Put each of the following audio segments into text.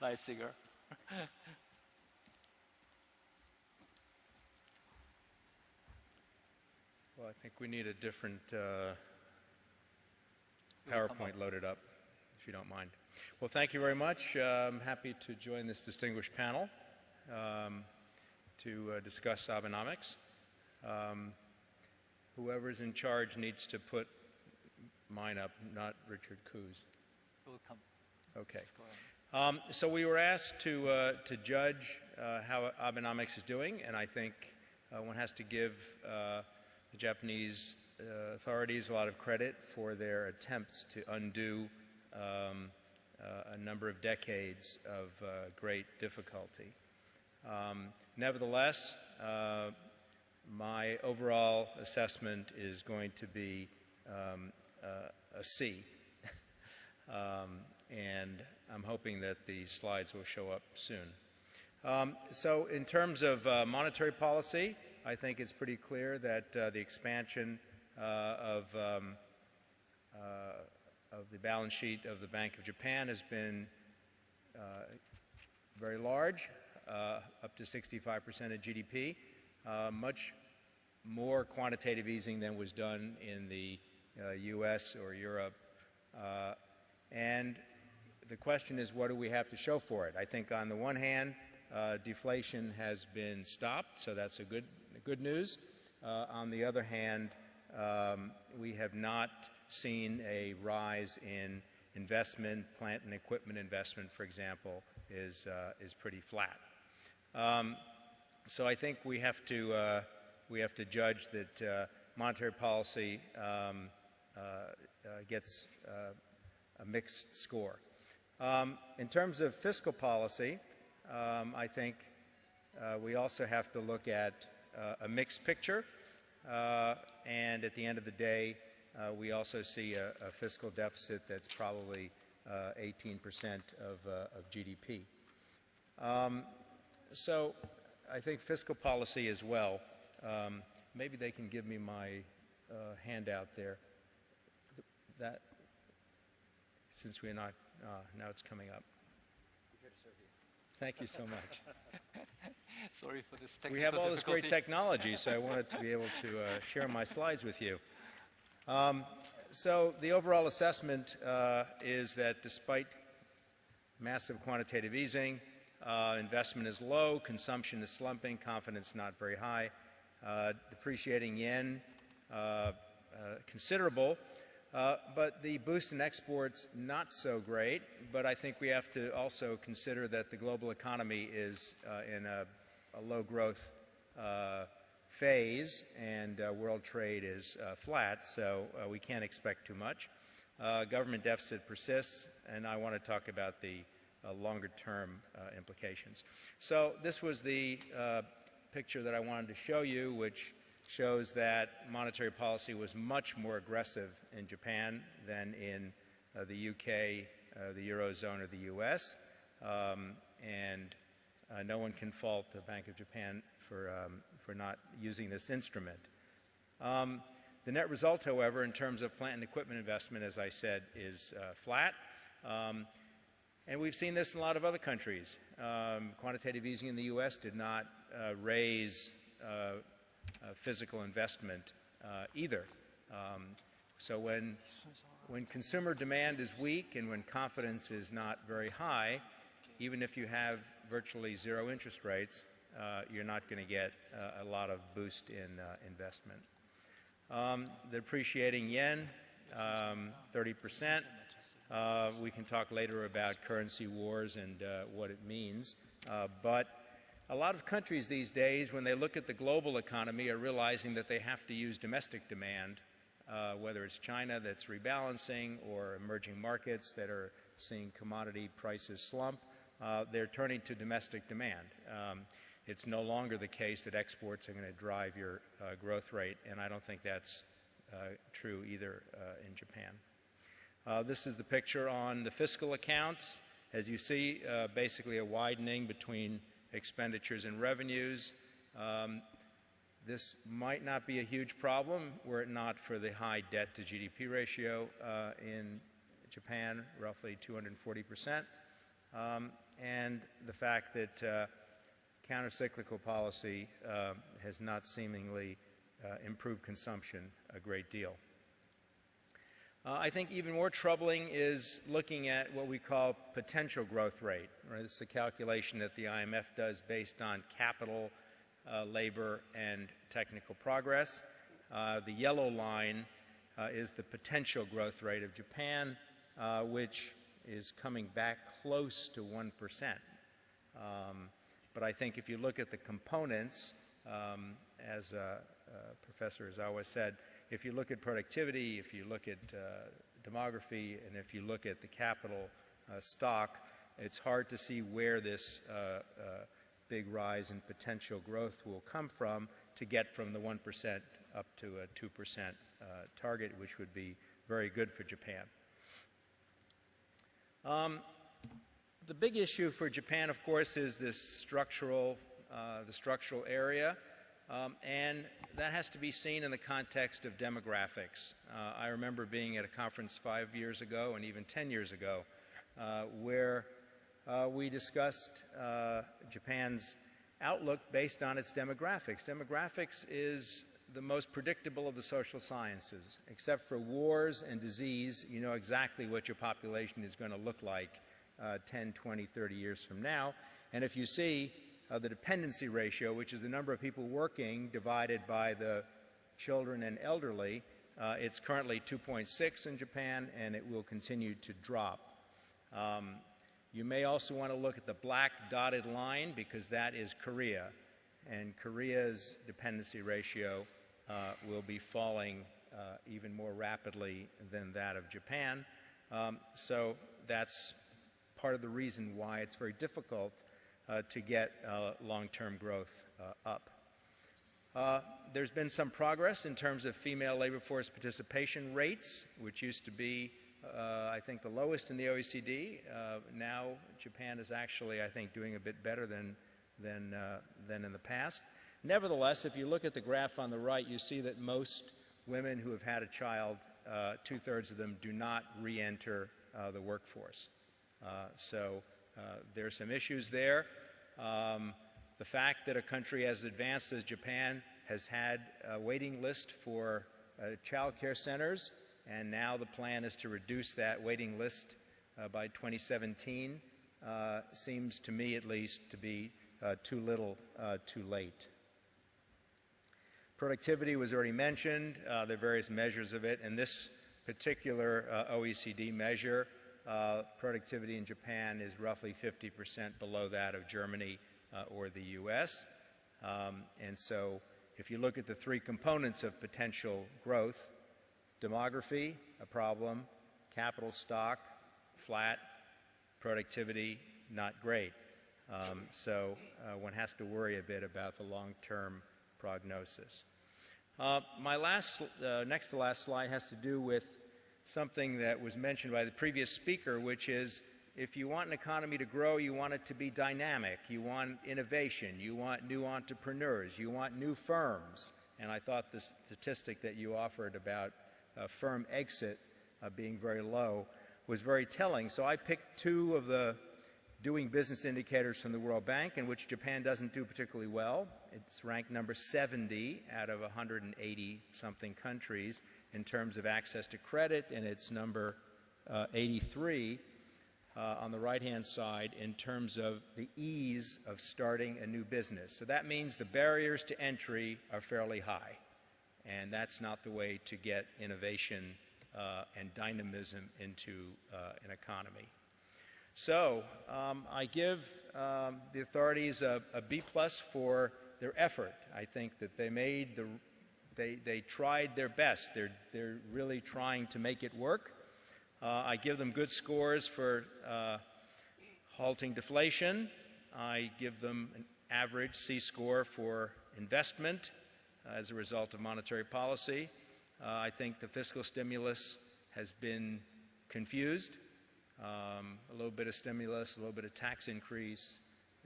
Leipziger. Well, I think we need a different PowerPoint loaded up, if you don't mind. Well, thank you very much. I'm happy to join this distinguished panel to discuss Abenomics. Whoever's in charge needs to put mine up, not Richard Koo's. It will come. Okay. So we were asked to judge how Abenomics is doing, and I think one has to give the Japanese authorities a lot of credit for their attempts to undo a number of decades of great difficulty. Nevertheless, my overall assessment is going to be a C. And I'm hoping that the slides will show up soon. So in terms of monetary policy, I think it's pretty clear that the expansion of the balance sheet of the Bank of Japan has been very large, up to 65% of GDP, much more quantitative easing than was done in the US or Europe. And the question is, what do we have to show for it? I think on the one hand, deflation has been stopped, so that's a good news. On the other hand, we have not seen a rise in investment. Plant and equipment investment, for example, is pretty flat. So I think we have to judge that monetary policy gets a mixed score. In terms of fiscal policy, I think we also have to look at a mixed picture, and at the end of the day, we also see a fiscal deficit that's probably 18% of GDP. So I think fiscal policy as well. Maybe they can give me my handout there. That, since we're not, now it's coming up. Thank you so much. Sorry for this technical We have all this difficulty. great technology, so I wanted to be able to share my slides with you. So the overall assessment is that despite massive quantitative easing, investment is low, consumption is slumping, confidence not very high, depreciating yen considerable, but the boost in exports not so great. But I think we have to also consider that the global economy is in a low growth phase, and world trade is flat, so we can't expect too much. Government deficit persists, and I want to talk about the longer-term implications. So this was the picture that I wanted to show you, which shows that monetary policy was much more aggressive in Japan than in the UK, the Eurozone, or the US. And no one can fault the Bank of Japan for not using this instrument. The net result, however, in terms of plant and equipment investment, as I said, is flat. And we've seen this in a lot of other countries. Quantitative easing in the US did not raise physical investment either. So when consumer demand is weak and when confidence is not very high, even if you have virtually zero interest rates, you're not going to get a lot of boost in investment. The depreciating yen, 30%. We can talk later about currency wars and what it means. But a lot of countries these days, when they look at the global economy, are realizing that they have to use domestic demand, whether it's China that's rebalancing or emerging markets that are seeing commodity prices slump. They're turning to domestic demand. It's no longer the case that exports are going to drive your growth rate, and I don't think that's true either in Japan. This is the picture on the fiscal accounts. As you see, basically a widening between expenditures and revenues. This might not be a huge problem were it not for the high debt to GDP ratio in Japan, roughly 240%. and the fact that countercyclical policy has not seemingly improved consumption a great deal. I think even more troubling is looking at what we call potential growth rate. Right? This is a calculation that the IMF does based on capital, labor, and technical progress. The yellow line is the potential growth rate of Japan, which is coming back close to 1%. But I think if you look at the components, as Professor Izawa said, if you look at productivity, if you look at demography, and if you look at the capital stock, it's hard to see where this big rise in potential growth will come from to get from the 1% up to a 2% target, which would be very good for Japan. The big issue for Japan, of course, is this the structural area. And that has to be seen in the context of demographics. I remember being at a conference 5 years ago and even 10 years ago where we discussed Japan's outlook based on its demographics. Demographics is the most predictable of the social sciences. Except for wars and disease, you know exactly what your population is going to look like 10, 20, 30 years from now. And if you see the dependency ratio, which is the number of people working divided by the children and elderly, it's currently 2.6 in Japan, and it will continue to drop. You may also want to look at the black dotted line, because that is Korea, and Korea's dependency ratio will be falling even more rapidly than that of Japan. So that's part of the reason why it's very difficult to get long-term growth up. There's been some progress in terms of female labor force participation rates, which used to be, I think, the lowest in the OECD. Now Japan is actually, I think, doing a bit better than in the past. Nevertheless, if you look at the graph on the right, you see that most women who have had a child, 2/3 of them do not re-enter the workforce. So there are some issues there. The fact that a country as advanced as Japan has had a waiting list for child care centers, and now the plan is to reduce that waiting list by 2017, seems to me at least to be too little, too late. Productivity was already mentioned. There are various measures of it, and this particular OECD measure, productivity in Japan is roughly 50% below that of Germany or the US. And so if you look at the three components of potential growth, demography, a problem, capital stock, flat, productivity, not great. So one has to worry a bit about the long-term prognosis. My next to last slide has to do with something that was mentioned by the previous speaker, which is if you want an economy to grow, you want it to be dynamic, you want innovation, you want new entrepreneurs, you want new firms. And I thought the statistic that you offered about firm exit being very low was very telling. So I picked two of the doing business indicators from the World Bank, in which Japan doesn't do particularly well. It's ranked number 70 out of 180-something countries in terms of access to credit, and it's number 83 on the right-hand side in terms of the ease of starting a new business. So that means the barriers to entry are fairly high, and that's not the way to get innovation and dynamism into an economy. So I give the authorities a B+ for their effort. I think that they tried their best. They're really trying to make it work. I give them good scores for halting deflation. I give them an average C score for investment as a result of monetary policy. I think the fiscal stimulus has been confused. A little bit of stimulus, a little bit of tax increase.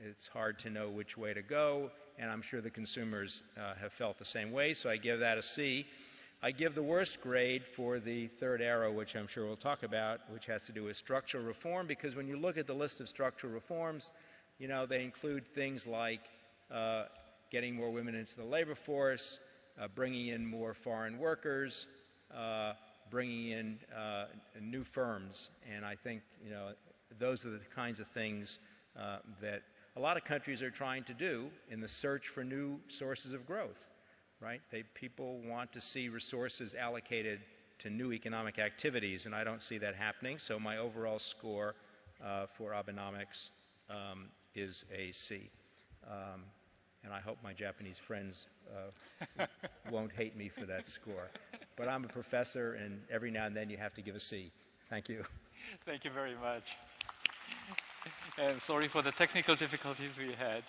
It's hard to know which way to go, and I'm sure the consumers have felt the same way, so I give that a C. I give the worst grade for the third arrow, which I'm sure we'll talk about, which has to do with structural reform, because when you look at the list of structural reforms, you know, they include things like getting more women into the labor force, bringing in more foreign workers, bringing in new firms. And I think, you know, those are the kinds of things that a lot of countries are trying to do in the search for new sources of growth, right? People want to see resources allocated to new economic activities, and I don't see that happening. So my overall score for Abenomics is a C. And I hope my Japanese friends won't hate me for that score. But I'm a professor, and every now and then you have to give a C. Thank you. Thank you very much. And sorry for the technical difficulties we had.